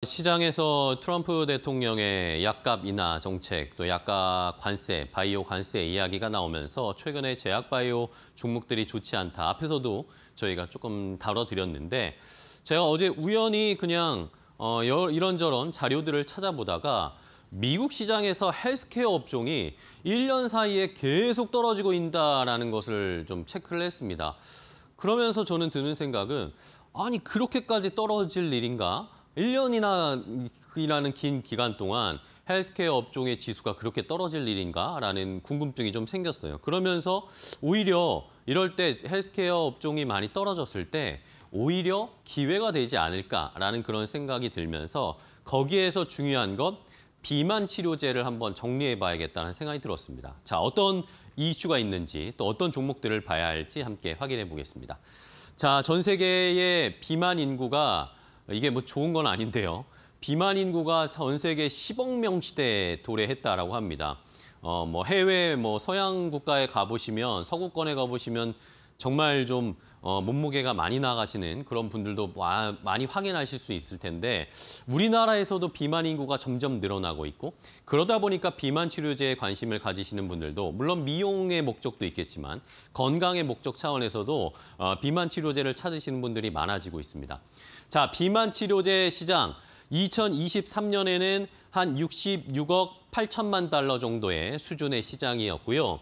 시장에서 트럼프 대통령의 약값 인하 정책, 또 약값 관세, 바이오 관세 이야기가 나오면서 최근에 제약 바이오 종목들이 좋지 않다. 앞에서도 저희가 조금 다뤄드렸는데 제가 어제 우연히 그냥 이런저런 자료들을 찾아보다가 미국 시장에서 헬스케어 업종이 1년 사이에 계속 떨어지고 있다는 것을 좀 체크를 했습니다. 그러면서 저는 드는 생각은 아니 그렇게까지 떨어질 일인가? 1년이라는 긴 기간 동안 헬스케어 업종의 지수가 그렇게 떨어질 일인가라는 궁금증이 좀 생겼어요. 그러면서 오히려 이럴 때 헬스케어 업종이 많이 떨어졌을 때 오히려 기회가 되지 않을까라는 그런 생각이 들면서 거기에서 중요한 건 비만 치료제를 한번 정리해봐야겠다는 생각이 들었습니다. 자, 어떤 이슈가 있는지 또 어떤 종목들을 봐야 할지 함께 확인해 보겠습니다. 자, 전 세계의 비만 인구가 이게 뭐 좋은 건 아닌데요. 비만 인구가 전 세계 10억 명 시대에 도래했다라고 합니다. 뭐 해외 서양 국가에 가보시면 서구권에 가보시면 정말 좀 몸무게가 많이 나가시는 그런 분들도 많이 확인하실 수 있을 텐데 우리나라에서도 비만 인구가 점점 늘어나고 있고 그러다 보니까 비만 치료제에 관심을 가지시는 분들도 물론 미용의 목적도 있겠지만 건강의 목적 차원에서도 비만 치료제를 찾으시는 분들이 많아지고 있습니다. 자, 비만 치료제 시장 2023년에는 한 66억 8천만 달러 정도의 수준의 시장이었고요.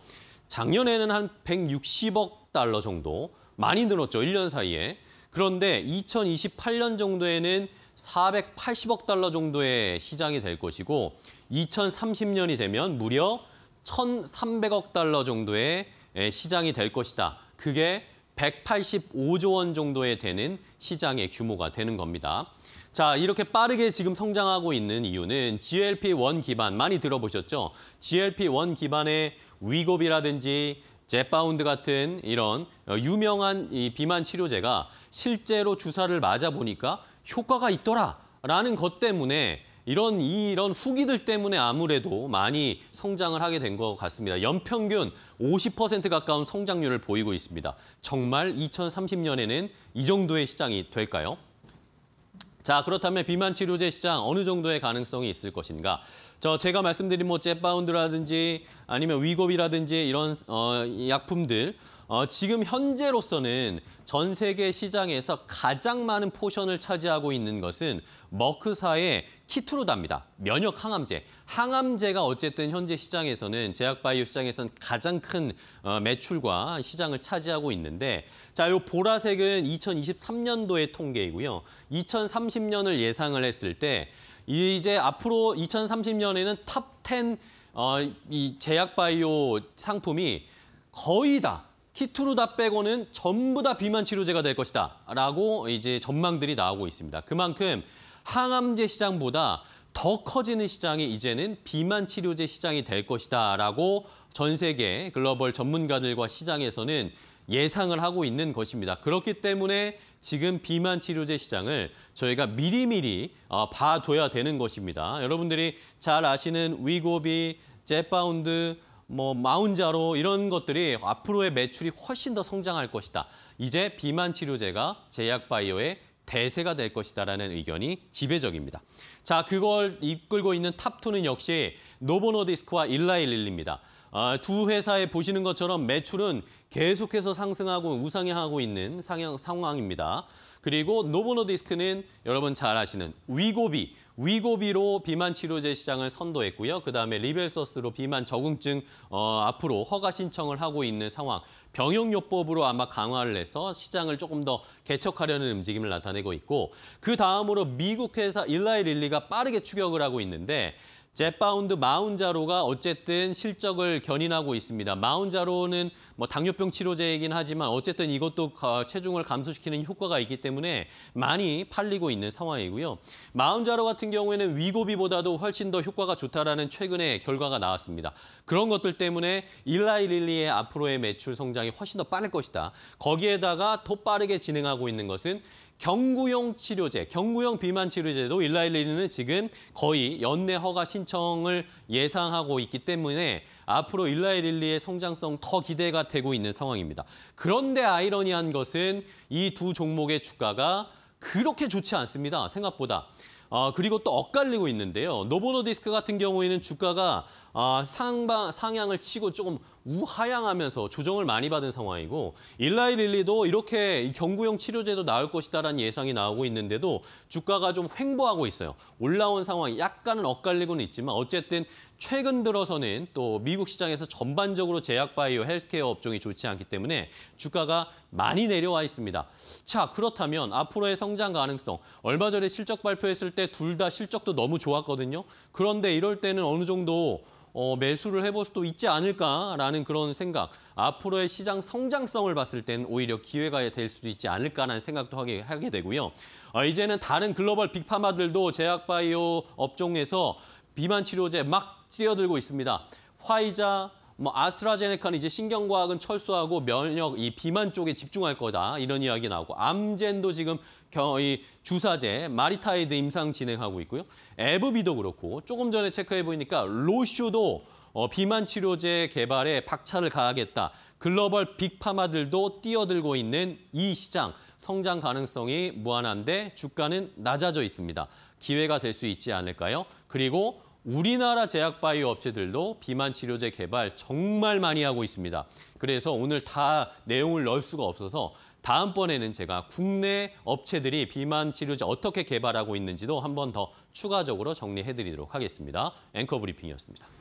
작년에는 한 160억 달러 정도, 많이 늘었죠, 1년 사이에. 그런데 2028년 정도에는 480억 달러 정도의 시장이 될 것이고 2030년이 되면 무려 1,300억 달러 정도의 시장이 될 것이다. 그게 185조 원 정도에 되는 시장의 규모가 되는 겁니다. 자, 이렇게 빠르게 지금 성장하고 있는 이유는 GLP-1 기반, 많이 들어보셨죠? GLP-1 기반의 위고비라든지 제파운드 같은 이런 유명한 이 비만 치료제가 실제로 주사를 맞아보니까 효과가 있더라라는 것 때문에 이런 후기들 때문에 아무래도 많이 성장을 하게 된 것 같습니다. 연평균 50% 가까운 성장률을 보이고 있습니다. 정말 2030년에는 이 정도의 시장이 될까요? 자, 그렇다면 비만 치료제 시장 어느 정도의 가능성이 있을 것인가? 제가 말씀드린 제파운드라든지 아니면 위고비라든지 이런 약품들 지금 현재로서는 전 세계 시장에서 가장 많은 포션을 차지하고 있는 것은 머크사의 키트루다입니다. 면역 항암제. 항암제가 어쨌든 현재 시장에서는 제약바이오 시장에서는 가장 큰 매출과 시장을 차지하고 있는데 자, 요 보라색은 2023년도의 통계이고요. 2030년을 예상을 했을 때 이제 앞으로 2030년에는 탑 10 이 제약바이오 상품이 거의 다 키트루다 빼고는 전부 다 비만 치료제가 될 것이다 라고 이제 전망들이 나오고 있습니다. 그만큼 항암제 시장보다 더 커지는 시장이 이제는 비만 치료제 시장이 될 것이다 라고 전 세계 글로벌 전문가들과 시장에서는 예상을 하고 있는 것입니다. 그렇기 때문에 지금 비만 치료제 시장을 저희가 미리미리 봐둬야 되는 것입니다. 여러분들이 잘 아시는 위고비, 제파운드, 마운자로 이런 것들이 앞으로의 매출이 훨씬 더 성장할 것이다. 이제 비만 치료제가 제약바이오의 대세가 될 것이다라는 의견이 지배적입니다. 자, 그걸 이끌고 있는 탑2는 역시 노보노디스크와 일라이릴리입니다. 두 회사에 보시는 것처럼 매출은 계속해서 상승하고 우상향하고 있는 상황입니다. 그리고 노보노디스크는 여러분 잘 아시는 위고비로 비만 치료제 시장을 선도했고요. 그다음에 리벨서스로 비만 적응증 앞으로 허가 신청을 하고 있는 상황. 병용요법으로 아마 강화를 해서 시장을 조금 더 개척하려는 움직임을 나타내고 있고 그 다음으로 미국 회사 일라이릴리가 빠르게 추격을 하고 있는데 제파운드 마운자로가 어쨌든 실적을 견인하고 있습니다. 마운자로는 당뇨병 치료제이긴 하지만 어쨌든 이것도 체중을 감소시키는 효과가 있기 때문에 많이 팔리고 있는 상황이고요. 마운자로 같은 경우에는 위고비보다도 훨씬 더 효과가 좋다라는 최근의 결과가 나왔습니다. 그런 것들 때문에 일라이릴리의 앞으로의 매출 성장이 훨씬 더 빠를 것이다. 거기에다가 더 빠르게 진행하고 있는 것은 경구용 치료제, 경구용 비만 치료제도 일라이릴리는 지금 거의 연내 허가 신청을 예상하고 있기 때문에 앞으로 일라이릴리의 성장성 더 기대가 되고 있는 상황입니다. 그런데 아이러니한 것은 이 두 종목의 주가가 그렇게 좋지 않습니다. 생각보다. 그리고 또 엇갈리고 있는데요. 노보노디스크 같은 경우에는 주가가 상향을 치고 조금 우하향하면서 조정을 많이 받은 상황이고 일라이 릴리도 이렇게 경구용 치료제도 나올 것이다라는 예상이 나오고 있는데도 주가가 좀 횡보하고 있어요. 올라온 상황이 약간은 엇갈리고는 있지만 어쨌든 최근 들어서는 또 미국 시장에서 전반적으로 제약바이오, 헬스케어 업종이 좋지 않기 때문에 주가가 많이 내려와 있습니다. 자, 그렇다면 앞으로의 성장 가능성, 얼마 전에 실적 발표했을 때 둘 다 실적도 너무 좋았거든요. 그런데 이럴 때는 어느 정도 매수를 해볼 수도 있지 않을까라는 그런 생각. 앞으로의 시장 성장성을 봤을 땐 오히려 기회가 될 수도 있지 않을까라는 생각도 하게 되고요. 이제는 다른 글로벌 빅파마들도 제약바이오 업종에서 비만 치료제 막 뛰어들고 있습니다. 화이자, 아스트라제네카는 이제 신경과학은 철수하고 면역, 이 비만 쪽에 집중할 거다. 이런 이야기 나오고 암젠도 지금 이 주사제, 마리타이드 임상 진행하고 있고요. 에브비도 그렇고 조금 전에 체크해 보니까 로슈도 비만 치료제 개발에 박차를 가하겠다. 글로벌 빅파마들도 뛰어들고 있는 이 시장, 성장 가능성이 무한한데 주가는 낮아져 있습니다. 기회가 될 수 있지 않을까요? 그리고 우리나라 제약바이오 업체들도 비만 치료제 개발 정말 많이 하고 있습니다. 그래서 오늘 다 내용을 넣을 수가 없어서 다음번에는 제가 국내 업체들이 비만 치료제 어떻게 개발하고 있는지도 한 번 더 추가적으로 정리해드리도록 하겠습니다. 앵커 브리핑이었습니다.